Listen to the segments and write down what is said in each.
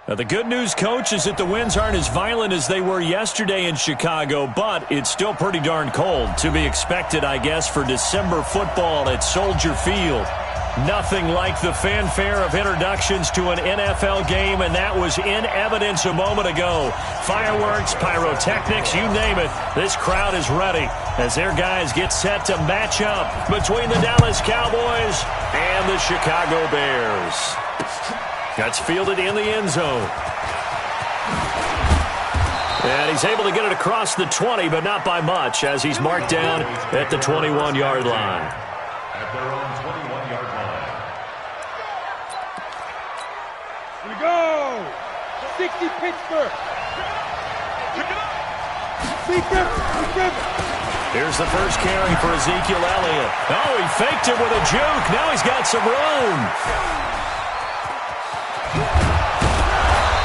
Now, the good news, Coach, is that the winds aren't as violent as they were yesterday in Chicago, but it's still pretty darn cold. To be expected, I guess, for December football at Soldier Field. Nothing like the fanfare of introductions to an NFL game, and that was in evidence a moment ago. Fireworks, pyrotechnics, you name it. This crowd is ready as their guys get set to match up between the Dallas Cowboys and the Chicago Bears. That's fielded in the end zone. And he's able to get it across the 20, but not by much, as he's marked down at the 21-yard line. At their own 21-yard line. Here we go! 60 Pittsburgh! Here's the first carry for Ezekiel Elliott. Oh, he faked it with a juke. Now he's got some room.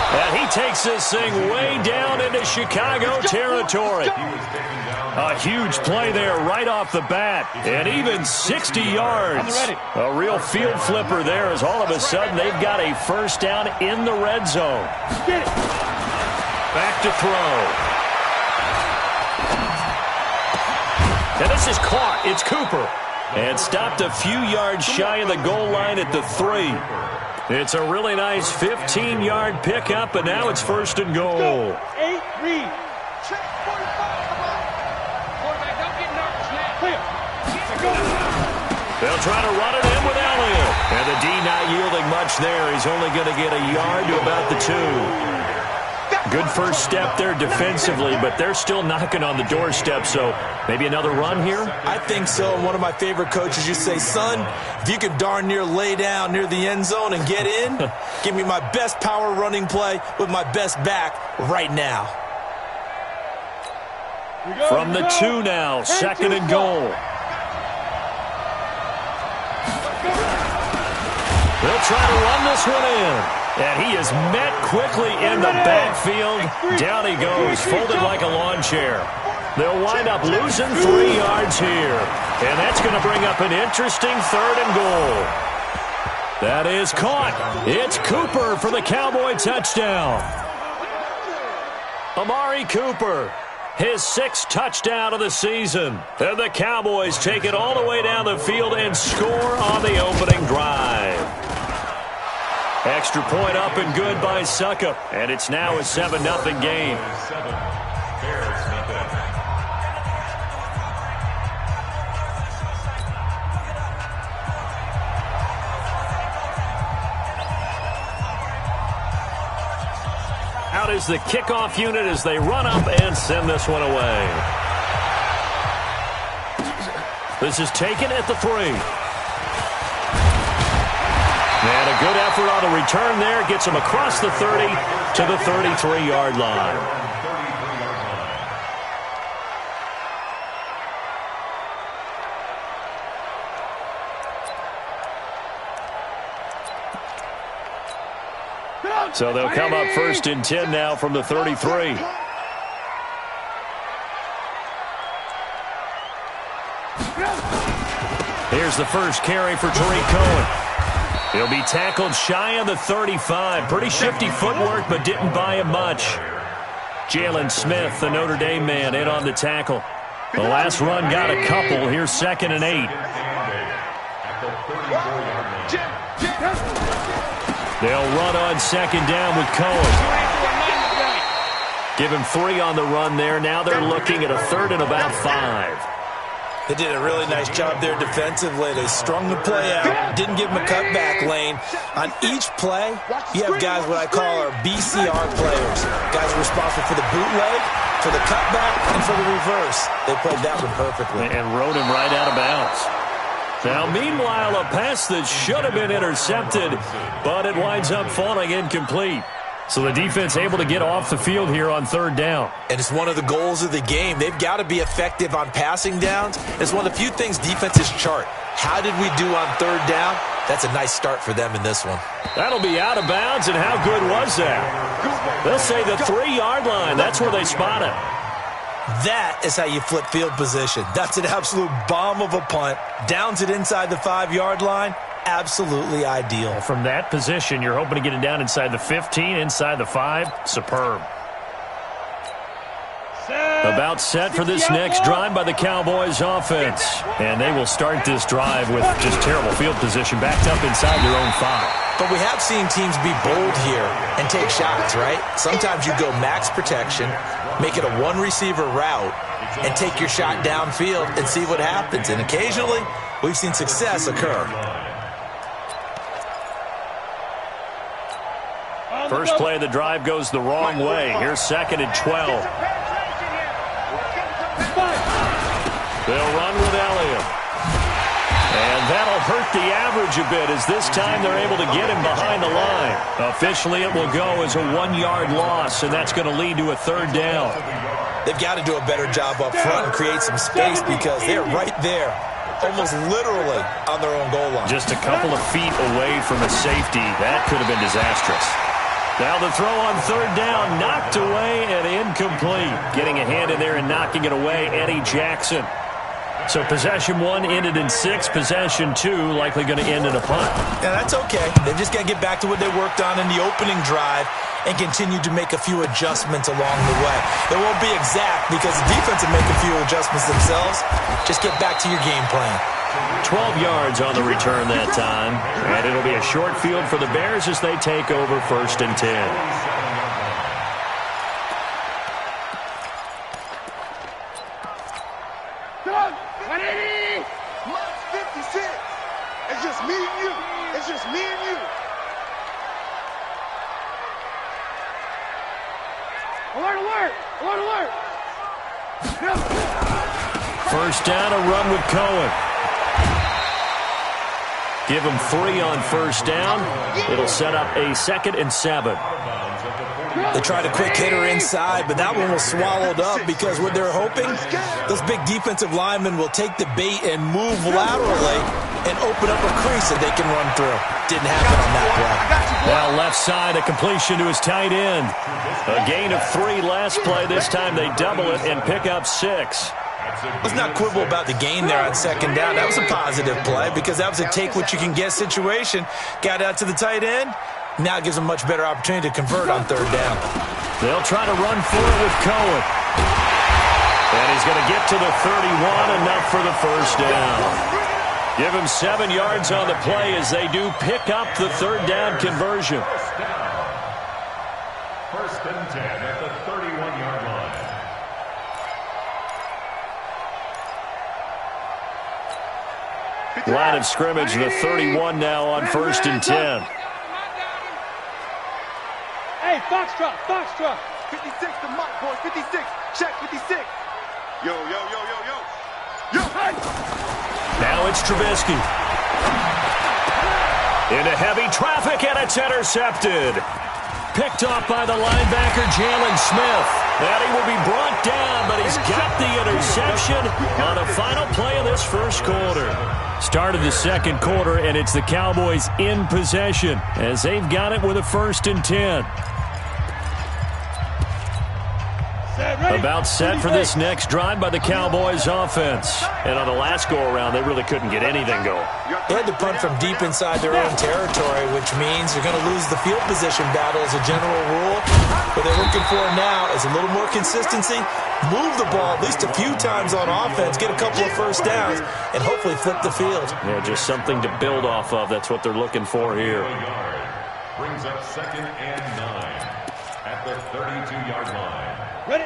And he takes this thing way down into Chicago territory. A huge play there right off the bat. And even 60 yards. A real field flipper there as all of a sudden they've got a first down in the red zone. Back to throw. And this is caught. It's Cooper. And stopped a few yards shy of the goal line at the 3. It's a really nice 15-yard pickup, and now it's first and goal. 8 read. Check 45. Quarterback, don't get nervous now. Clear. They'll try to run it in with Elliott. And the D not yielding much there. He's only going to get a yard to about the 2. Good first step there defensively, but they're still knocking on the doorstep, so maybe another run here? I think so. And one of my favorite coaches used to say, son, if you can darn near lay down near the end zone and get in, give me my best power running play with my best back right now. From the 2 now, second and goal. They'll try to run this one in. And he is met quickly in the backfield. Down he goes, folded like a lawn chair. They'll wind up losing 3 yards here. And that's going to bring up an interesting third and goal. That is caught. It's Cooper for the Cowboy touchdown. Amari Cooper, his 6th touchdown of the season. And the Cowboys take it all the way down the field and score on the opening drive. Extra point up and good by Suckup. And it's now a 7-0 game. Out is the kickoff unit as they run up and send this one away. This is taken at the 3. And a good effort on the return there. Gets him across the 30 to the 33-yard line. So they'll come up first and 10 now from the 33. Here's the first carry for Tariq Cohen. He'll be tackled shy of the 35. Pretty shifty footwork, but didn't buy him much. Jalen Smith, the Notre Dame man, in on the tackle. The last run got a couple. Here's 2nd and 8. They'll run on 2nd down with Cohen. Give him 3 on the run there. Now they're looking at a 3rd and about 5. They did a really nice job there defensively. They strung the play out, didn't give him a cutback lane. On each play, you have guys what I call our BCR players. Guys are responsible for the bootleg, for the cutback, and for the reverse. They played that one perfectly. And rode him right out of bounds. Now, meanwhile, a pass that should have been intercepted, but it winds up falling incomplete. So the defense able to get off the field here on 3rd down. And it's one of the goals of the game. They've got to be effective on passing downs. It's one of the few things defenses chart. How did we do on 3rd down? That's a nice start for them in this one. That'll be out of bounds, and how good was that? They'll say the 3-yard line. That's where they spot it. That is how you flip field position. That's an absolute bomb of a punt. Downs it inside the 5-yard line, absolutely ideal. From that position, you're hoping to get it down inside the 15, inside the 5. Superb. About set for this next drive by the Cowboys offense. And they will start this drive with just terrible field position, backed up inside their own 5. But we have seen teams be bold here and take shots, right? Sometimes you go max protection, make it a one-receiver route, and take your shot downfield and see what happens. And occasionally, we've seen success occur. First play of the drive goes the wrong way. Here's 2nd and 12. They'll run with Elliott. And that'll hurt the average a bit as this time they're able to get him behind the line. Officially, it will go as a 1-yard loss, and that's going to lead to a 3rd down. They've got to do a better job up front and create some space because they're right there, almost literally on their own goal line. Just a couple of feet away from a safety. That could have been disastrous. Now the throw on 3rd down, knocked away and incomplete. Getting a hand in there and knocking it away, Eddie Jackson. So possession 1 ended in 6. Possession 2 likely going to end in a punt. Yeah, that's okay. They've just got to get back to what they worked on in the opening drive and continue to make a few adjustments along the way. It won't be exact because the defense will make a few adjustments themselves. Just get back to your game plan. 12 yards on the return that time. And it'll be a short field for the Bears as they take over 1st and 10. It's just me and you. It's just me and you. Alert, alert! Alert, alert! First down, a run with Cohen. Give him 3 on 1st down. It'll set up a 2nd and 7. They tried a quick hitter inside, but that one was swallowed up because what they're hoping, those big defensive linemen will take the bait and move laterally and open up a crease that they can run through. Didn't happen on that play. Now left side, a completion to his tight end. A gain of 3 last play. This time they double it and pick up 6. Let's not quibble about the gain there on 2nd down. That was a positive play because that was a take-what-you-can-get situation. Got out to the tight end. Now it gives them a much better opportunity to convert on 3rd down. They'll try to run for it with Cohen. And he's going to get to the 31, enough for the 1st down. Give him 7 yards on the play as they do pick up the 3rd down conversion. 1st and 10 at the 31-yard line. Line of scrimmage, the 31 now on 1st and 10. Hey, Foxtrot, Foxtrot. 56 to Mott, boys. 56. Check 56. Yo, yo, yo, yo, yo. Yo, hey. Now it's Trubisky. Into heavy traffic, and it's intercepted. Picked off by the linebacker, Jalen Smith. And he will be brought down, but he's got the interception on the final play of this 1st quarter. Start of the 2nd quarter, and it's the Cowboys in possession as they've got it with a 1st and 10. About set for this next drive by the Cowboys offense. And on the last go-around, they really couldn't get anything going. They had to punt from deep inside their own territory, which means they're going to lose the field position battle as a general rule. What they're looking for now is a little more consistency, move the ball at least a few times on offense, get a couple of 1st downs, and hopefully flip the field. Yeah, just something to build off of. That's what they're looking for here. Brings up 2nd and 9 at the 32-yard line.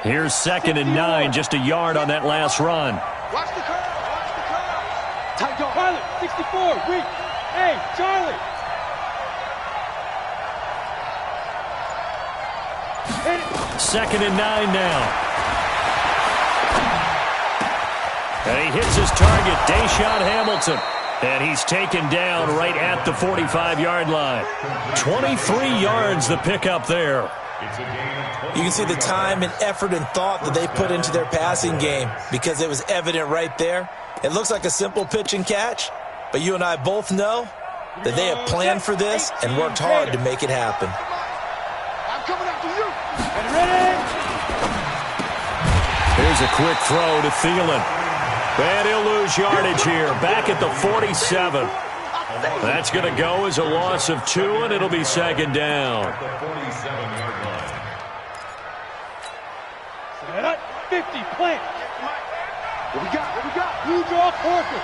Here's 2nd and 9, just a yard on that last run. Watch the curve. Watch the curve. Tight dog. Pilot, 64. Weak. Hey, Charlie. 2nd and 9 now. And he hits his target, Deshaun Hamilton. And he's taken down right at the 45-yard line. 23 yards the pickup there. You can see the time and effort and thought that they put into their passing game because it was evident right there. It looks like a simple pitch and catch, but you and I both know that they have planned for this and worked hard to make it happen. I'm coming after you. Ready? Here's a quick throw to Thielen. And he'll lose yardage here, back at the 47. That's going to go as a loss of 2, and it'll be second down. At the 47-yard line. Set up, 50, plant. What we got? What we got? Blue draw, Corker.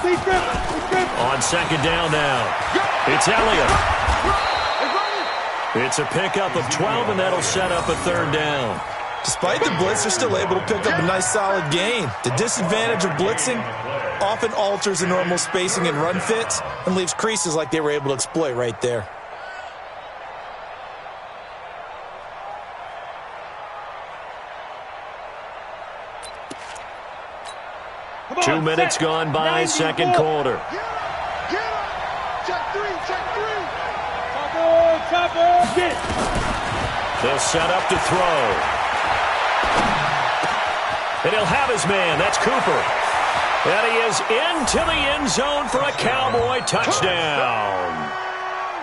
Speed grip. On second down now. It's Elliott. It's a pickup of 12, and that'll set up a third down. Despite the blitz, they're still able to pick up a nice solid gain. The disadvantage of blitzing often alters the normal spacing and run fits and leaves creases like they were able to exploit right there. On, 2 minutes set. gone by, second quarter. Get up. Check 3, check 3. Chopper. Get it. They'll set up to throw. And he'll have his man. That's Cooper. And he is into the end zone for a Cowboy touchdown.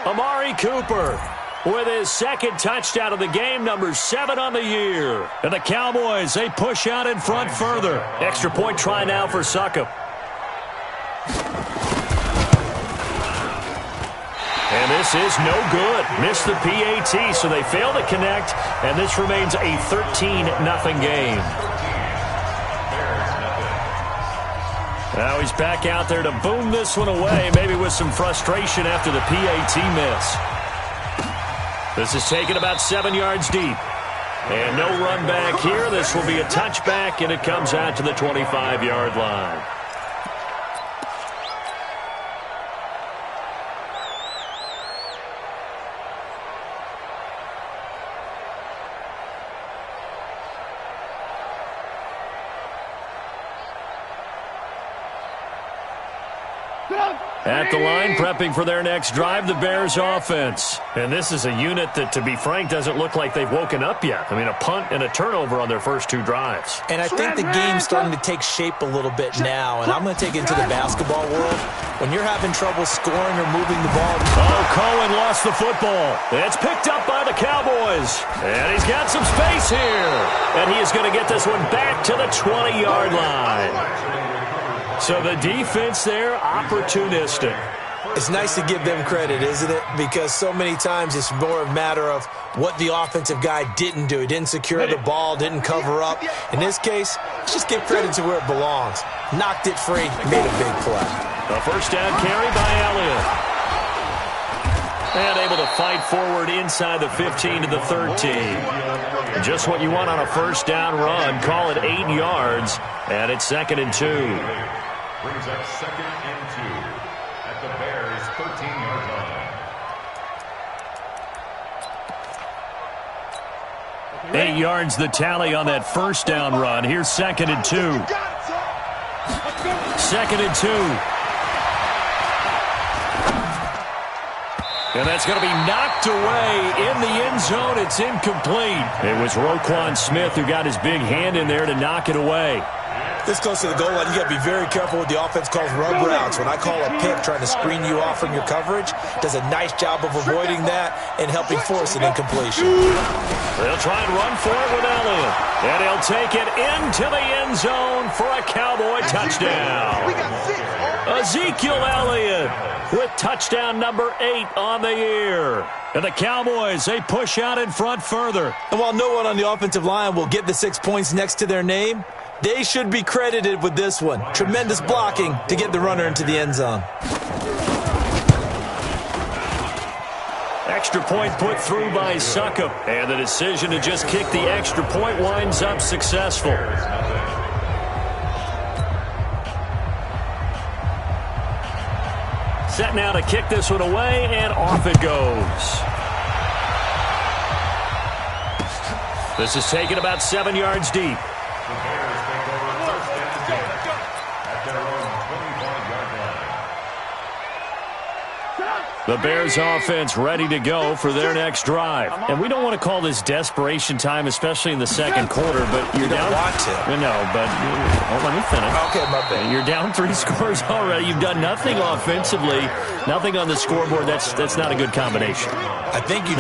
Amari Cooper with his second touchdown of the game, number 7 on the year. And the Cowboys, they push out in front further. Extra point try now for Succop. And this is no good. Missed the PAT, so they fail to connect, and this remains a 13-0 game. Now he's back out there to boom this one away, maybe with some frustration after the PAT miss. This is taken about 7 yards deep. And no run back here. This will be a touchback, and it comes out to the 25-yard line. At the line, prepping for their next drive, the Bears offense. And this is a unit that, to be frank, doesn't look like they've woken up yet. I mean, a punt and a turnover on their first 2 drives. And I think the game's starting to take shape a little bit now. And I'm going to take it into the basketball world. When you're having trouble scoring or moving the ball. Oh, Cohen lost the football. It's picked up by the Cowboys. And he's got some space here. And he is going to get this one back to the 20-yard line. So the defense there, opportunistic. It's nice to give them credit, isn't it? Because so many times it's more a matter of what the offensive guy didn't do. He didn't secure the ball, didn't cover up. In this case, let's just give credit to where it belongs. Knocked it free, made a big play. A first down carry by Elliott. And able to fight forward inside the 15 to the 13. Just what you want on a first down run. Call it 8 yards. And it's 2nd and 2. Brings up 2nd and 2 at the Bears' 13-yard line. 8 yards the tally on that first down run. Here's 2nd and 2. 2nd and 2. And that's going to be knocked away in the end zone. It's incomplete. It was Roquan Smith who got his big hand in there to knock it away. This close to the goal line, you got to be very careful with the offense calls rub routes. When I call a pick trying to screen you off from your coverage, does a nice job of avoiding that and helping force an incompletion. They'll try and run for it with Elliott. And he'll take it into the end zone for a Cowboy touchdown. Ezekiel Elliott with touchdown number 8 on the year. And the Cowboys, they push out in front further. And while no one on the offensive line will get the 6 points next to their name, they should be credited with this one. Tremendous blocking to get the runner into the end zone. Extra point put through by Succop. And the decision to just kick the extra point winds up successful. Set now to kick this one away, and off it goes. This is taken about 7 yards deep. The Bears take over first and 10 at their own 25-yard line. The Bears offense ready to go for their next drive. And we don't want to call this desperation time, especially in the second quarter, but you're down. Want to. No, but let me finish. Okay, my bad. You're down 3 scores already. You've done nothing offensively, nothing on the scoreboard. That's not a good combination. I think you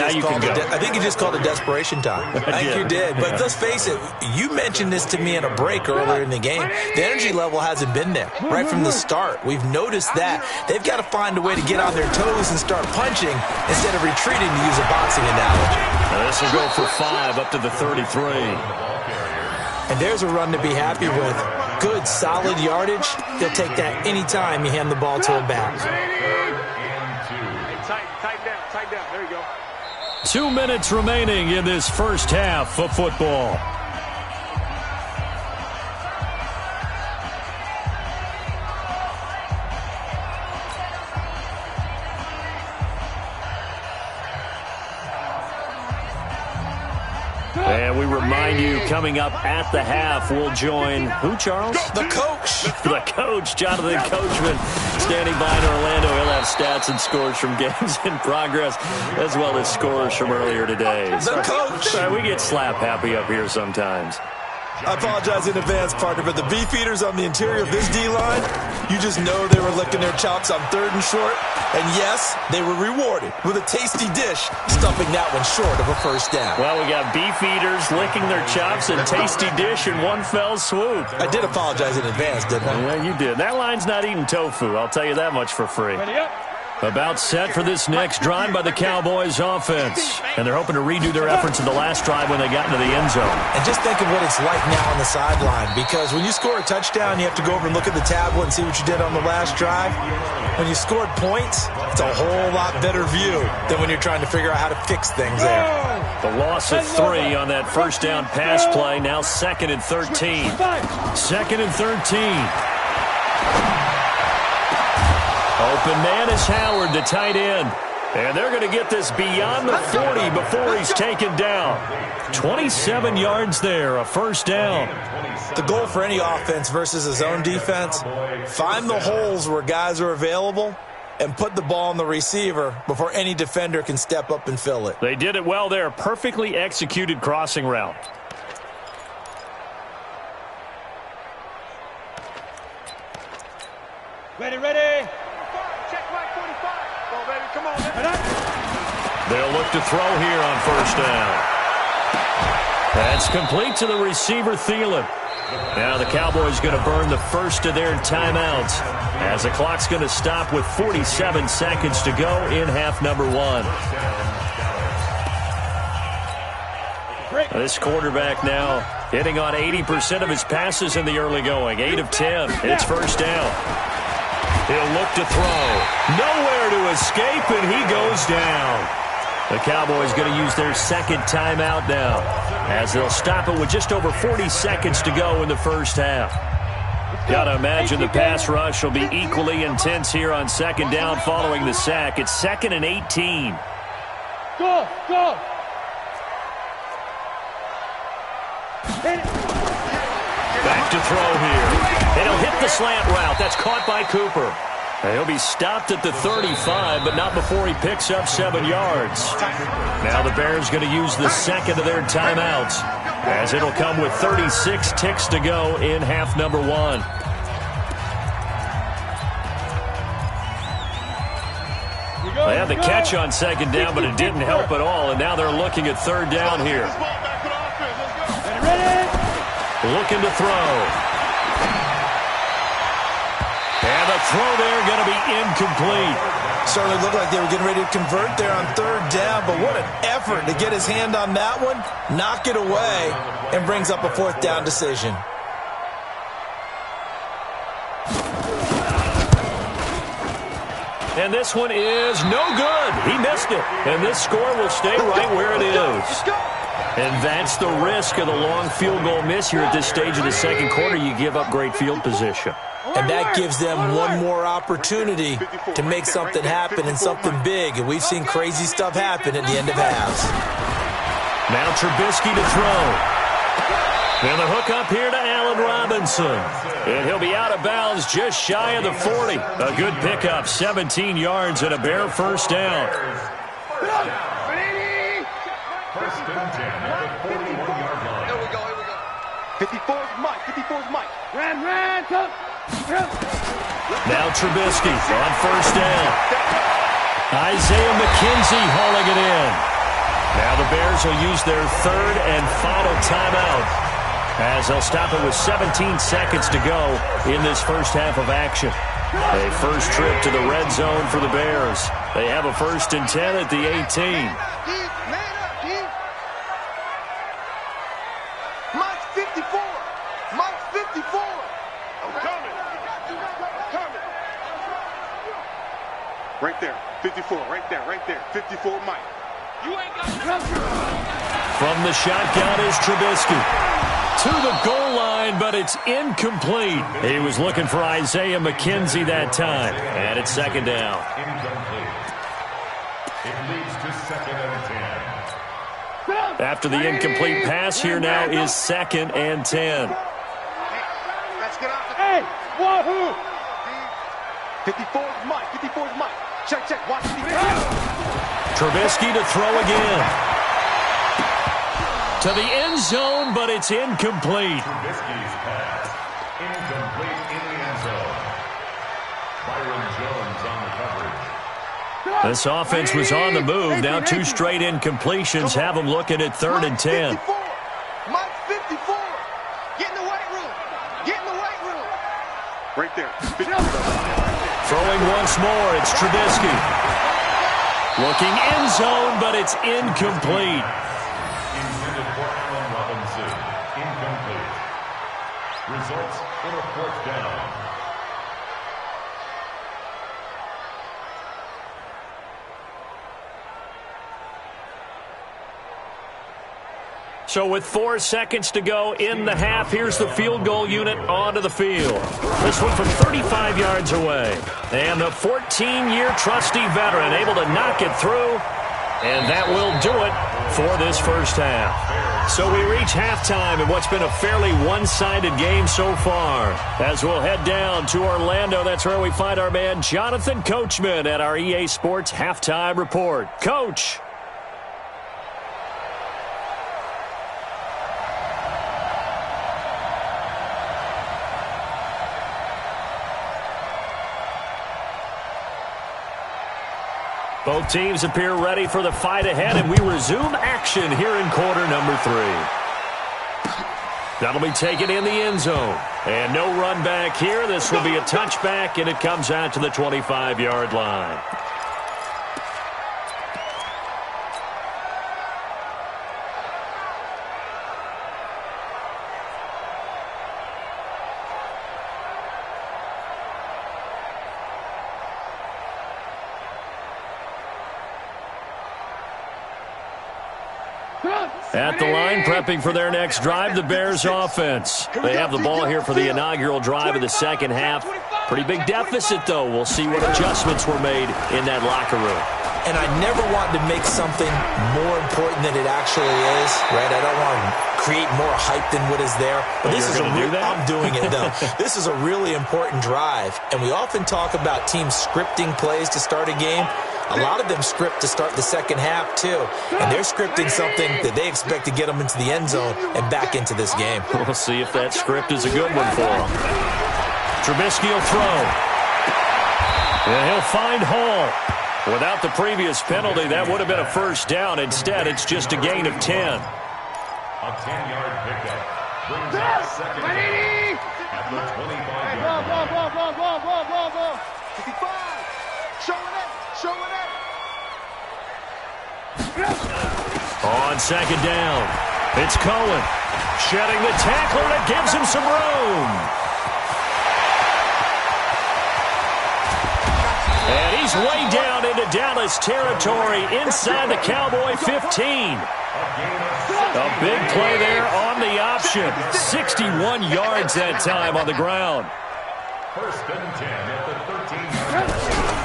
just called it desperation time. I think you did. But let's face it, you mentioned this to me in a break earlier in the game. The energy level hasn't been there right from the start. We've noticed that. They've got to find a way to get on their toes and start punching instead of retreating, to use a boxing analogy. Now this will go for 5 up to the 33. And there's a run to be happy with. Good, solid yardage. They'll take that anytime you hand the ball to a back. Tight down. There you go. 2 minutes remaining in this first half of football. And we remind you, coming up at the half, we'll join who, Charles? The coach. The coach, Jonathan Coachman, standing by in Orlando. He'll have stats and scores from games in progress, as well as scores from earlier today. The coach. Sorry, we get slap happy up here sometimes. I apologize in advance, partner, but the beefeaters on the interior of this D-line, you just know they were licking their chops on 3rd and short. And yes, they were rewarded with a tasty dish, stuffing that one short of a first down. Well, we got beefeaters licking their chops and tasty dish in one fell swoop. I did apologize in advance, didn't I? Yeah, you did. That line's not eating tofu. I'll tell you that much for free. Ready up. About set for this next drive by the Cowboys offense. And they're hoping to redo their efforts in the last drive when they got into the end zone. And just think of what it's like now on the sideline, because when you score a touchdown, you have to go over and look at the tablet and see what you did on the last drive. When you scored points, it's a whole lot better view than when you're trying to figure out how to fix things there. The loss of 3 on that first down pass play. Now 2nd and 13. 2nd and 13. Open man is Howard, the tight end. And they're going to get this beyond the 40 before he's taken down. 27 yards there, a first down. The goal for any offense versus his own defense, find the holes where guys are available and put the ball on the receiver before any defender can step up and fill it. They did it well there. Perfectly executed crossing route. Ready. Check right 45. Go, baby. Come on, man. They'll look to throw here on first down. That's complete to the receiver, Thielen. Now the Cowboys going to burn the first of their timeouts as the clock's going to stop with 47 seconds to go in half number 1. This quarterback now hitting on 80% of his passes in the early going. 8 of 10. It's first down. He'll look to throw. Nowhere to escape, and he goes down. The Cowboys going to use their second timeout now as they'll stop it with just over 40 seconds to go in the first half. Got to imagine the pass rush will be equally intense here on second down following the sack. It's 2nd and 18. Go. Back to throw here. And he'll hit the slant route. That's caught by Cooper. And he'll be stopped at the 35, but not before he picks up 7 yards. Now the Bears going to use the second of their timeouts as it'll come with 36 ticks to go in half number 1. They had the catch on second down, but it didn't help at all, and now they're looking at third down here. Looking to throw. And the throw there going to be incomplete. Certainly looked like they were getting ready to convert there on third down, but what an effort to get his hand on that one, knock it away, and brings up a fourth down decision. And this one is no good. He missed it. And this score will stay right where it is. And that's the risk of the long field goal miss here at this stage of the second quarter. You give up great field position. And that gives them one more opportunity to make something happen and something big. And we've seen crazy stuff happen at the end of halves. Now Trubisky to throw. And the hook up here to Allen Robinson. And he'll be out of bounds just shy of the 40. A good pickup, 17 yards and a Bear first down. First and 10 at the 41-yard line. Here we go. 54's Mike. 54's Mike. Ran, come. Now Trubisky on first down. Isaiah McKenzie hauling it in. Now the Bears will use their third and final timeout, as they'll stop it with 17 seconds to go in this first half of action. A first trip to the red zone for the Bears. They have a first and 10 at the 18. Mike's 54. Mike's 54. I'm coming. Right there. 54. Right there. 54 Mike. You ain't got From the shotgun is Trubisky. To the goal line, but it's incomplete. He was looking for Isaiah McKenzie that time. And it's second down. Incomplete. It leads to second and 10. After the incomplete pass, here now is second and 10. Let's get out. Hey, wahoo! 54's Mike. 54's Mike. Check. Watch the Trubisky to throw again. To the end zone, but it's incomplete. Trubisky's pass. Incomplete in the end zone. Byron Jones on the coverage. This offense was on the move. Now two straight incompletions have them looking at third and 10. Mike's 54. Get in the weight room. Right there. Throwing once more, it's Trubisky. Looking end zone, but it's incomplete. Intended for Allen Robinson. Incomplete. Results in a fourth down. So with 4 seconds to go in the half, here's the field goal unit onto the field. This one from 35 yards away. And the 14-year trusty veteran able to knock it through. And that will do it for this first half. So we reach halftime in what's been a fairly one-sided game so far. As we'll head down to Orlando, that's where we find our man Jonathan Coachman at our EA Sports Halftime Report. Coach. Both teams appear ready for the fight ahead, and we resume action here in quarter number 3. That'll be taken in the end zone. And no run back here. This will be a touchback, and it comes out to the 25-yard line. At the line, prepping for their next drive, the Bears offense. They have the ball here for the inaugural drive of the second half. Pretty big deficit, though. We'll see what adjustments were made in that locker room. And I never want to make something more important than it actually is, right? I don't want to create more hype than what is there. But this is I'm doing it, though. This is a really important drive. And we often talk about teams scripting plays to start a game. A lot of them script to start the second half, too. And they're scripting something that they expect to get them into the end zone and back into this game. We'll see if that script is a good one for them. Trubisky will throw. And he'll find Hall. Without the previous penalty, that would have been a first down. Instead, it's just a gain of 10. A 10-yard pickup brings up second down at the 25-yard line. 55. Showing it. On second down, it's Cohen. Shedding the tackler that gives him some room. And he's way down into Dallas territory inside the Cowboy 15. A big play there on the option. 61 yards that time on the ground. First and 10 at the 13-yard line.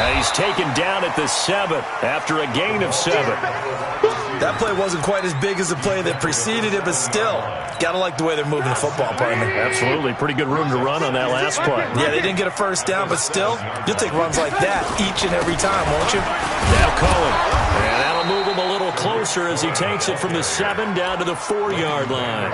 And he's taken down at the 7 after a gain of 7. That play wasn't quite as big as the play that preceded it, but still, got to like the way they're moving the football, partner. Absolutely. Pretty good room to run on that last play. Yeah, they didn't get a first down, but still, you'll take runs like that each and every time, won't you? Now Cohen. And that'll move him a little closer as he takes it from the 7 down to the 4-yard line.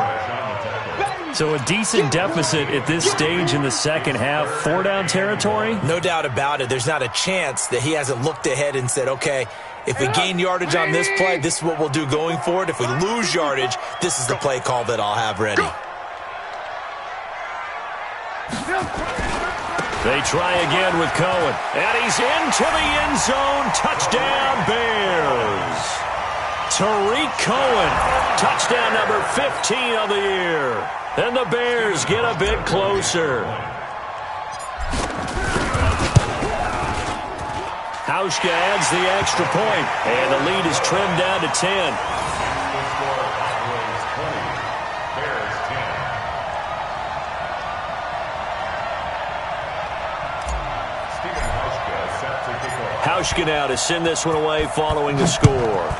So a decent deficit at this stage in the second half. 4-down territory? No doubt about it. There's not a chance that he hasn't looked ahead and said, okay, if we gain yardage on this play, this is what we'll do going forward. If we lose yardage, this is the play call that I'll have ready. They try again with Cohen. And he's into the end zone. Touchdown, Bears. Tariq Cohen. Touchdown number 15 of the year. And the Bears get a bit closer. Hauschka adds the extra point, and the lead is trimmed down to 10. Hauschka now to send this one away following the score.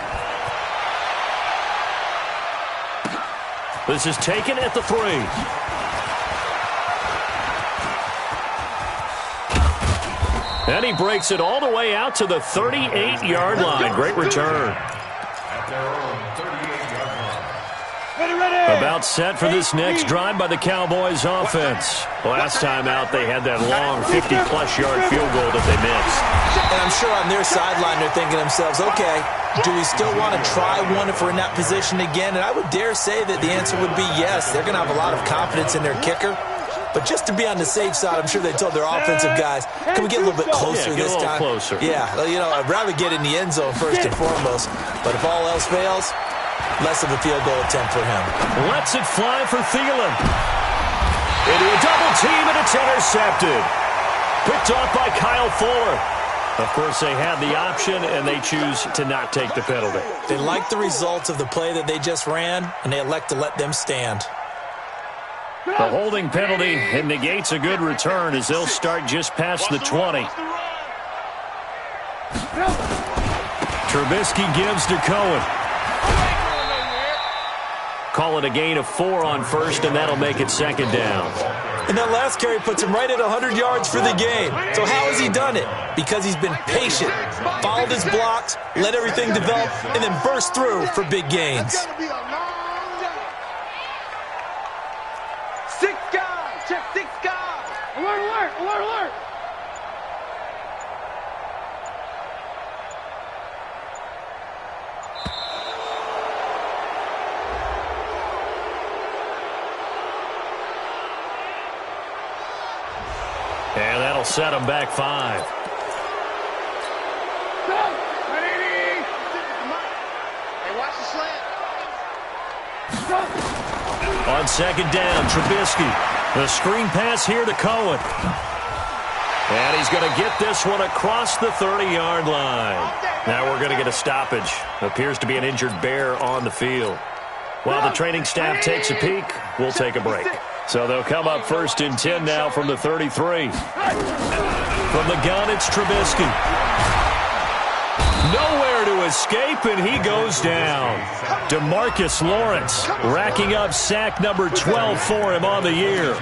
This is taken at the 3. And he breaks it all the way out to the 38-yard line. Great return. About set for this next drive by the Cowboys offense. Last time out, they had that long 50-plus-yard field goal that they missed. And I'm sure on their sideline they're thinking to themselves, okay, do we still want to try one if we're in that position again? And I would dare say that the answer would be yes. They're going to have a lot of confidence in their kicker. But just to be on the safe side, I'm sure they told their offensive guys, can we get a little bit closer this time? Closer. Yeah, you know, I'd rather get in the end zone first and foremost. But if all else fails, less of a field goal attempt for him. Lets it fly for Thielen. Into a double team, and it's intercepted. Picked off by Kyle Fuller. Of course, they had the option, and they choose to not take the penalty. They like the results of the play that they just ran, and they elect to let them stand. The holding penalty negates a good return as they'll start just past the 20. Trubisky gives to Cohen. Call it a gain of 4 on first, and that'll make it second down. And that last carry puts him right at 100 yards for the game. So how has he done it? Because he's been patient, followed his blocks, let everything develop, and then burst through for big gains. 6 guys! Check 6 guys! Alert, alert, alert, alert! And that'll set them back 5. Hey, watch the slant. On second down, Trubisky. The screen pass here to Cohen. And he's going to get this one across the 30-yard line. Now we're going to get a stoppage. Appears to be an injured Bear on the field. While the training staff takes a peek, we'll take a break. So they'll come up first and 10 now from the 33. From the gun, it's Trubisky. Nowhere to escape, and he goes down. DeMarcus Lawrence racking up sack number 12 for him on the year.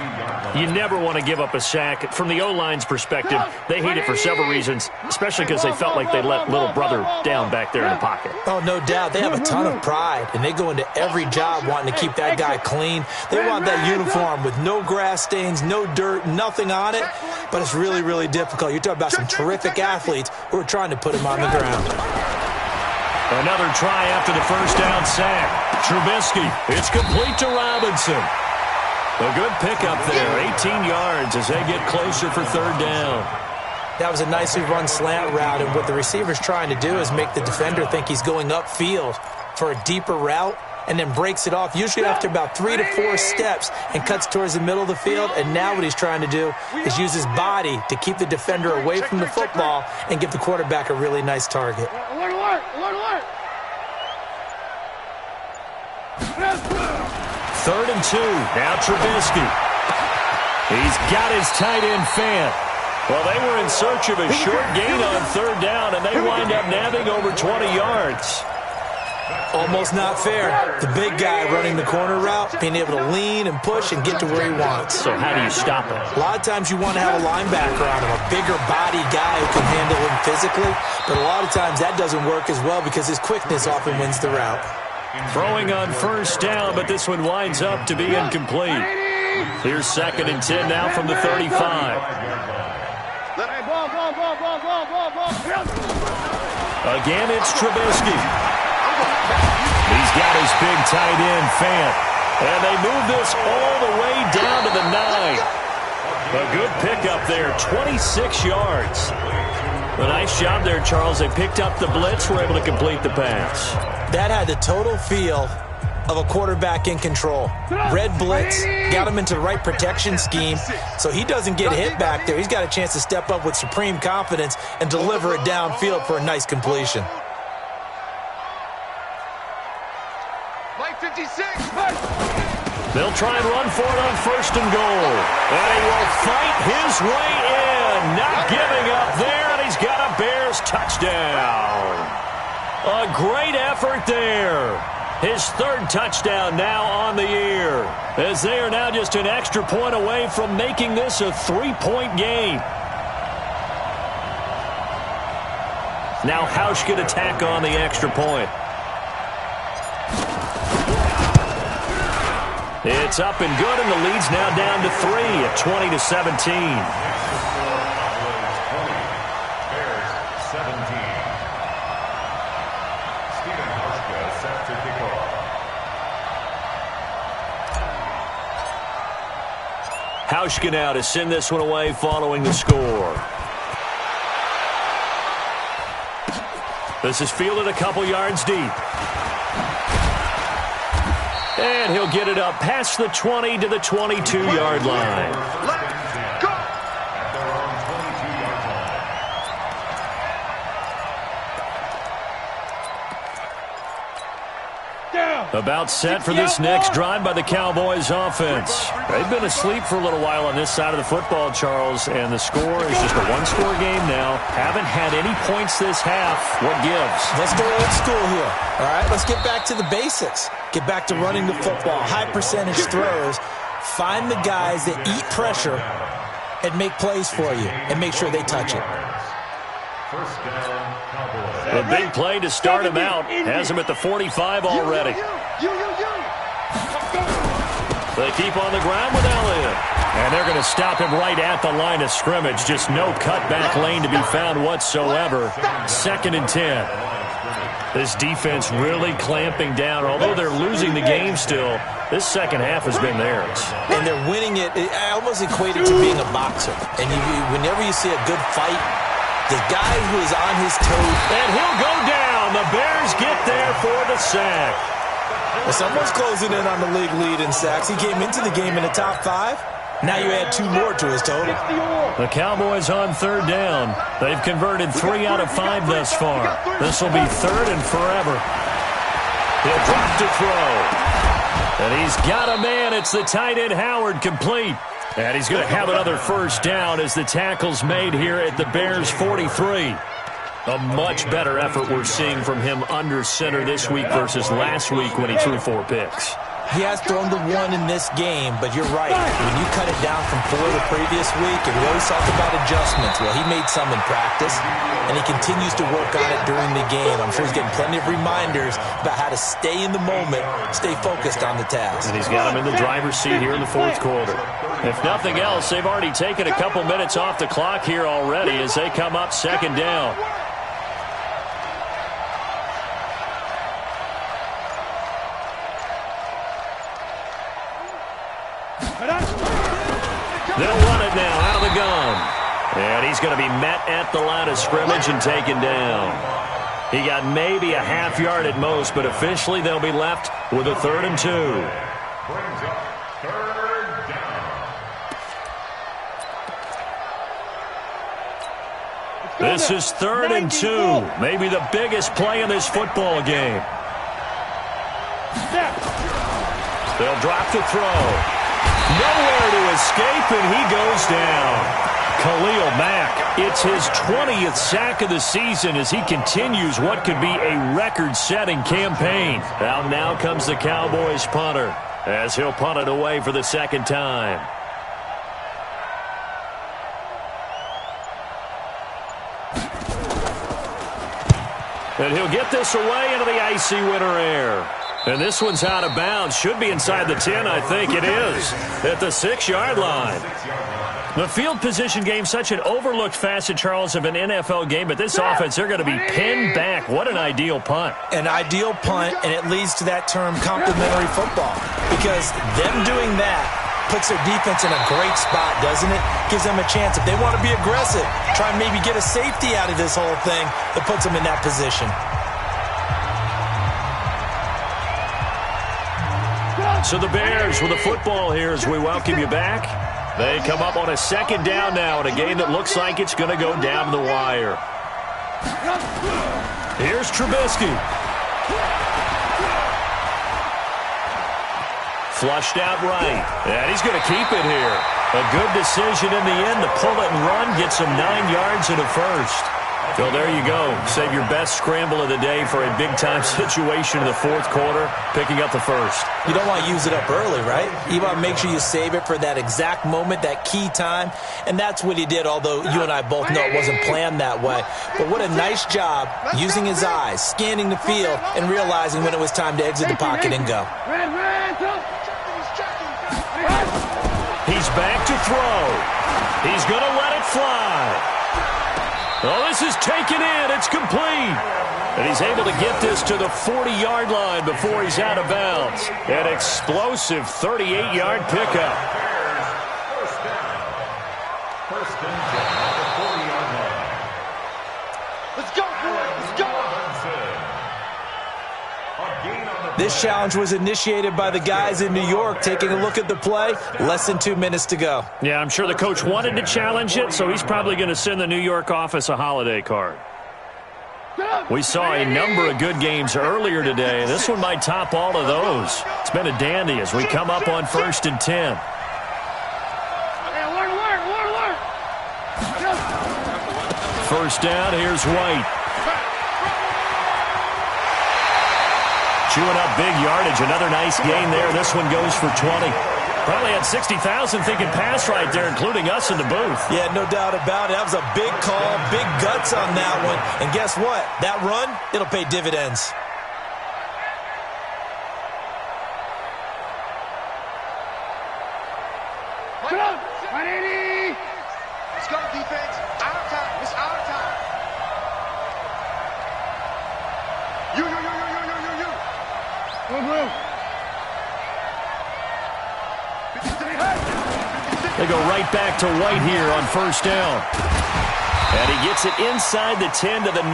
You never want to give up a sack. From the O-line's perspective, they hate it for several reasons, especially because they felt like they let little brother down back there in the pocket. Oh, no doubt. They have a ton of pride, and they go into every job wanting to keep that guy clean. They want that uniform with no grass stains, no dirt, nothing on it. But it's really, really difficult. You're talking about some terrific athletes who are trying to put him on the ground. Another try after the first down sack. Trubisky, it's complete to Robinson. A good pickup there, 18 yards as they get closer for third down. That was a nicely run slant route, and what the receiver's trying to do is make the defender think he's going upfield for a deeper route, and then breaks it off, usually after about 3 to 4 steps, and cuts towards the middle of the field. And now what he's trying to do is use his body to keep the defender away from the football and give the quarterback a really nice target. Alert, alert, alert, alert! Third and 2. Now Trubisky. He's got his tight end Fant. Well, they were in search of a short gain on third down, and they wind up nabbing over 20 yards. Almost not fair. The big guy running the corner route, being able to lean and push and get to where he wants. So how do you stop him? A lot of times you want to have a linebacker on him, a bigger body guy who can handle him physically, but a lot of times that doesn't work as well because his quickness often wins the route. Throwing on first down, but this one winds up to be incomplete. Here's 2nd and 10 now from the 35. Again, it's Trubisky. He's got his big tight end, Fant. And they move this all the way down to the 9. A good pickup there, 26 yards. A nice job there, Charles. They picked up the blitz, were able to complete the pass. That had the total feel of a quarterback in control. Red blitz, got him into the right protection scheme, so he doesn't get hit back there. He's got a chance to step up with supreme confidence and deliver it downfield for a nice completion. They'll try and run for it on 1st and goal. And he will fight his way in. Not giving up there, and he's got a Bears touchdown. A great effort there. His 3rd touchdown now on the year, as they are now just an extra point away from making this a 3-point game. Now Hausch could attack on the extra point. It's up and good, and the lead's now down to 3 at 20-17. Hauschka now to send this one away following the score. This is fielded a couple yards deep. And he'll get it up past the 20 to the 22-yard line. About set for this next drive by the Cowboys offense. They've been asleep for a little while on this side of the football, Charles, and the score is just a one-score game now. Haven't had any points this half. What gives? Let's go old school here. All right, let's get back to the basics. Get back to running the football, high percentage throws. Find the guys that eat pressure and make plays for you and make sure they touch it. First down, Cowboys. A big play to start him out. Has him at the 45 already. They keep on the ground with Elliott. And they're going to stop him right at the line of scrimmage. Just no cutback lane to be found whatsoever. 2nd and 10. This defense really clamping down. Although they're losing the game still, this second half has been theirs. And they're winning it. I almost equate it to being a boxer. And whenever you see a good fight, the guy who is on his toes. And he'll go down. The Bears get there for the sack. Well, someone's closing in on the league lead in sacks. He came into the game in the top 5. Now you add 2 more to his total. The Cowboys on 3rd down. They've converted 3 out of 5 thus far. This will be 3rd and forever. He'll drop to throw. And he's got a man. It's the tight end Howard, complete. And he's going to have another first down as the tackle's made here at the Bears 43. A much better effort we're seeing from him under center this week versus last week when he threw 4 picks. He has thrown the 1 in this game, but you're right. When you cut it down from 4 the previous week, and we always talk about adjustments. Well, he made some in practice, and he continues to work on it during the game. I'm sure he's getting plenty of reminders about how to stay in the moment, stay focused on the task. And he's got him in the driver's seat here in the 4th quarter. If nothing else, they've already taken a couple minutes off the clock here already as they come up 2nd down. They'll run it now out of the gun. And he's going to be met at the line of scrimmage and taken down. He got maybe a half yard at most, but officially they'll be left with a 3rd and 2. Brings up 3rd down. This is 3rd and 2. Maybe the biggest play in this football game. They'll drop to throw. Nowhere to escape, and he goes down. Khalil Mack. It's his 20th sack of the season as he continues what could be a record-setting campaign. Out now comes the Cowboys punter as he'll punt it away for the second time. And he'll get this away into the icy winter air. And this one's out of bounds. Should be inside the 10, I think it is. At the 6-yard line. The field position game, such an overlooked facet, Charles, of an NFL game. But this offense, they're going to be pinned back. What an ideal punt. An ideal punt, and it leads to that term complementary football. Because them doing that puts their defense in a great spot, doesn't it? Gives them a chance. If they want to be aggressive, try and maybe get a safety out of this whole thing, it puts them in that position. So the Bears with the football here as we welcome you back. They come up on a second down now in a game that looks like it's going to go down to the wire. Here's Trubisky. Flushed out right. And he's going to keep it here. A good decision in the end to pull it and run. Get some 9 yards and a first. So there you go. Save your best scramble of the day for a big-time situation in the fourth quarter, picking up the first. You don't want to use it up early, right? You want to make sure you save it for that exact moment, that key time. And that's what he did, although you and I both know it wasn't planned that way. But what a nice job using his eyes, scanning the field, and realizing when it was time to exit the pocket and go. He's back to throw. He's going to let it fly. Oh, this is taken in. It's complete. And he's able to get this to the 40-yard line before he's out of bounds. An explosive 38-yard pickup. First and 10 at the 40-yard line. Let's go, boy. Let's go. This challenge was initiated by the guys in New York. Taking a look at the play, less than 2 minutes to go. Yeah, I'm sure the coach wanted to challenge it, so he's probably going to send the New York office a holiday card. We saw a number of good games earlier today. This one might top all of those. It's been a dandy as we come up on 1st and 10. First down, here's White. Chewing up big yardage. Another nice gain there. This one goes for 20. Probably had 60,000 thinking pass right there, including us in the booth. Yeah, no doubt about it. That was a big call, big guts on that one. And guess what? That run, it'll pay dividends. Let's go, defense. Our time. It's our time. You. They go right back to White here on first down. And he gets it inside the 10 to the 9.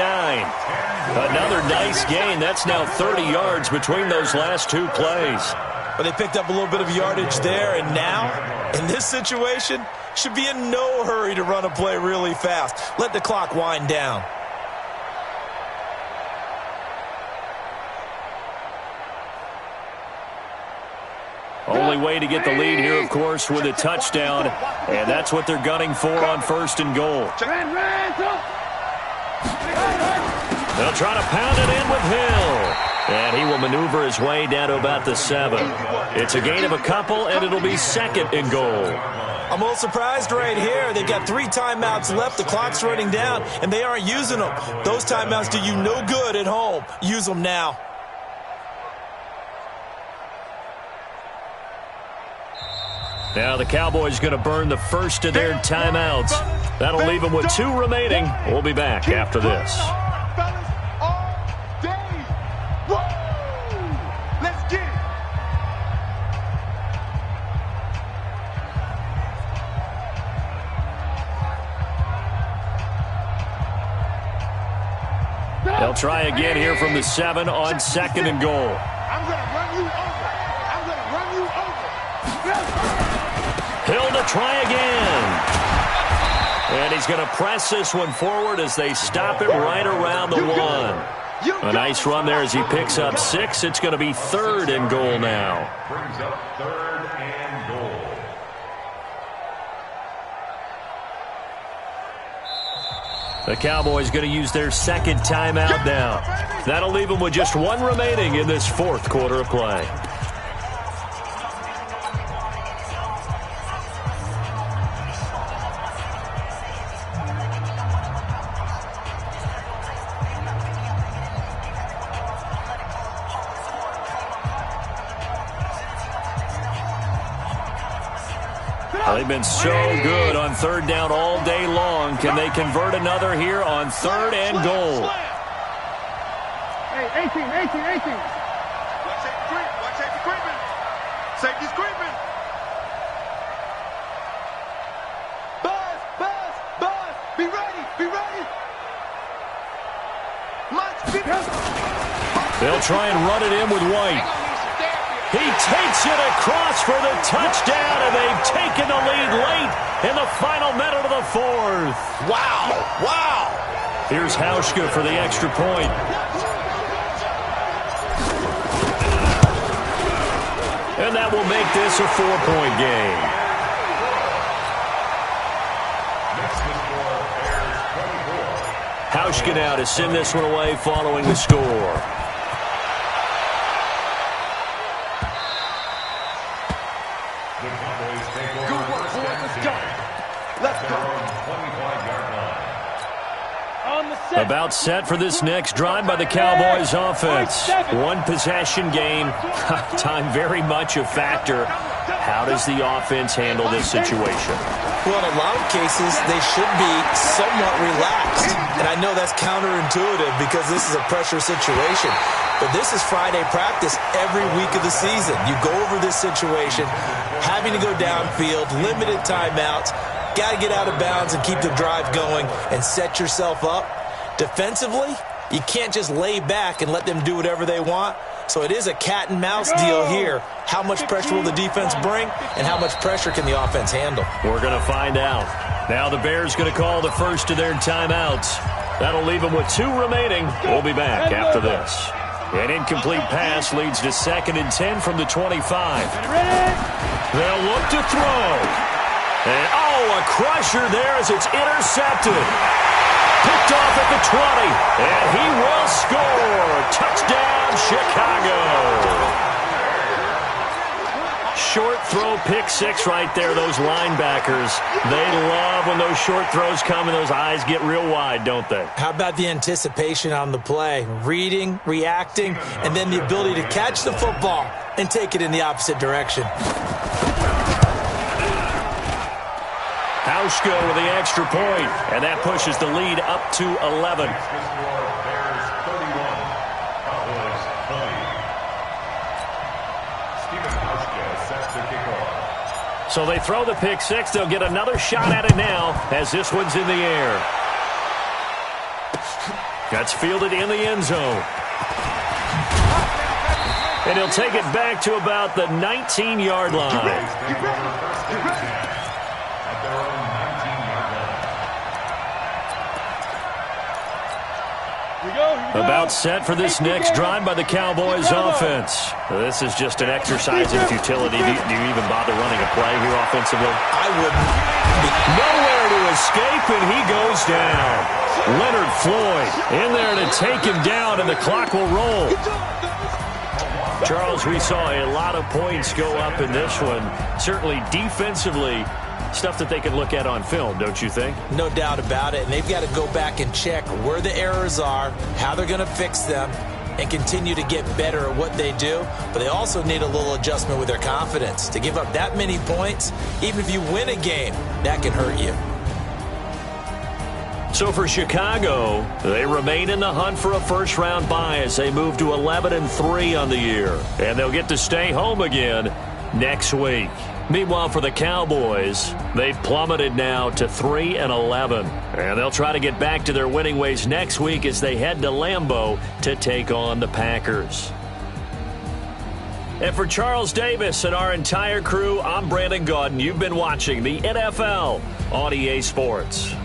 Another nice gain. That's now 30 yards between those last two plays. But they picked up a little bit of yardage there, and now, in this situation, should be in no hurry to run a play really fast. Let the clock wind down. Only way to get the lead here, of course, with a touchdown. And that's what they're gunning for on 1st and goal. They'll try to pound it in with Hill. And he will maneuver his way down to about the 7. It's a gain of a couple, and it'll be 2nd and goal. I'm a little surprised right here. They've got 3 timeouts left. The clock's running down, and they aren't using them. Those timeouts do you no good at home. Use them now. Now the Cowboys going to burn the first of their timeouts. That'll leave them with 2 remaining. We'll be back after this. Let's get it. They'll try again here from the 7 on 2nd and goal. I'm going to run you over. I'm going to run you over. Hill to try again. And he's going to press this one forward as they stop him right around the 1. A nice run there as he picks up 6. It's going to be 3rd and goal now. Brings up 3rd and goal. The Cowboys going to use their second timeout now. That'll leave them with just one remaining in this fourth quarter of play. They've been so good on third down all day long. Can they convert another here on third and goal? Hey, 18. Watch safety creeping. Safety's creeping. Buzz. Be ready. They'll try and run it in with White. He takes it across for the touchdown, and they've taken the lead late in the final minute of the fourth. Wow. Here's Hauschka for the extra point. And that will make this a 4-point game. Hauschka now to send this one away following the score. About set for this next drive by the Cowboys offense. One possession game. Time very much a factor. How does the offense handle this situation? Well, in a lot of cases, they should be somewhat relaxed. And I know that's counterintuitive because this is a pressure situation. But this is Friday practice every week of the season. You go over this situation, having to go downfield, limited timeouts, got to get out of bounds and keep the drive going and set yourself up. Defensively, you can't just lay back and let them do whatever they want. So it is a cat and mouse deal here. How much pressure will the defense bring, and how much pressure can the offense handle? We're going to find out. Now the Bears going to call the first of their timeouts. That'll leave them with 2 remaining. We'll be back after this. An incomplete pass leads to 2nd and 10 from the 25. They'll look to throw. And, a crusher there as it's intercepted. Picked off at the 20, and he will score. Touchdown, Chicago. Short throw, pick 6 right there, those linebackers. They love when those short throws come and those eyes get real wide, don't they? How about the anticipation on the play? Reading, reacting, and then the ability to catch the football and take it in the opposite direction. Hauschka with the extra point, and that pushes the lead up to 11. So they throw the pick 6. They'll get another shot at it now as this one's in the air. That's fielded in the end zone. And he'll take it back to about the 19-yard line. About set for this next drive by the Cowboys offense. This is just an exercise in futility. Do you even bother running a play here offensively? I wouldn't. Nowhere to escape, and he goes down. Leonard Floyd in there to take him down, and the clock will roll. Charles, we saw a lot of points go up in this one. Certainly defensively, stuff that they can look at on film, don't you think? No doubt about it. And they've got to go back and check where the errors are, how they're going to fix them, and continue to get better at what they do. But they also need a little adjustment with their confidence. To give up that many points, even if you win a game, that can hurt you. So for Chicago, they remain in the hunt for a first-round bye as they move to 11-3 on the year. And they'll get to stay home again next week. Meanwhile, for the Cowboys, they've plummeted now to 3-11. And they'll try to get back to their winning ways next week as they head to Lambeau to take on the Packers. And for Charles Davis and our entire crew, I'm Brandon Gaudin. You've been watching the NFL on EA Sports.